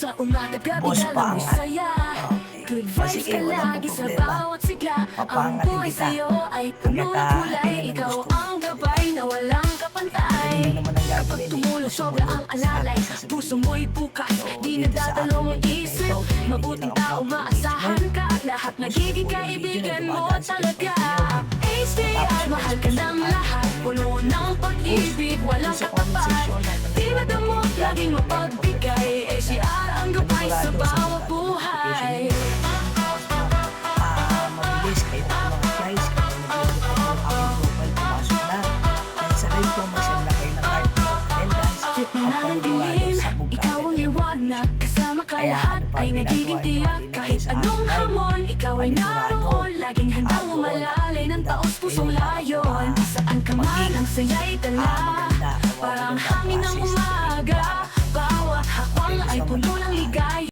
Sa umaga gabi Boss ka lang Pangat. masaya. Okay. Good O, vibes sige, ka walang lagi sa problema. bawat sigla. Ang Papangatin buhay kita. sa'yo ay puno Hanggat, ng kulay. yan ang Ikaw gusto mo. ang gabay na walang kapantay. Yun naman ang Kapag gagawin eh. tumulong sobra ang alalay, puso mo'y bukas, di nadadalaw ang isip. Mabuting tao, maasahan ka. Lahat nagiging kaibigan mo talaga. HDR, mahal ka ng lahat. Puno ng pag-ibig, walang katapat. Di madamo, laging mapagbigay. HDR ang gabay sa bawat buhay. Mabilis kayo ng mga guys. Kaya nag-iinit ako ng aking profile. Pumasok na. Dahil sa live ko, mag-send na kayo ng heart. Then guys, Kahit ang manalang pagbuwalo dilim, sa bugay. ikaw ang liwanag. Kasama ka Kaya lahat ano pa ay ang nagiging ginagawa tiyak. niyo? Kahit Sa anong akin, hamon, ikaw ay naroon. Laging handang umalalay ng taos pusong layon. Saan ka man ang saya'y dala, parang hangin ng umaga. Bawat hakbang ay puno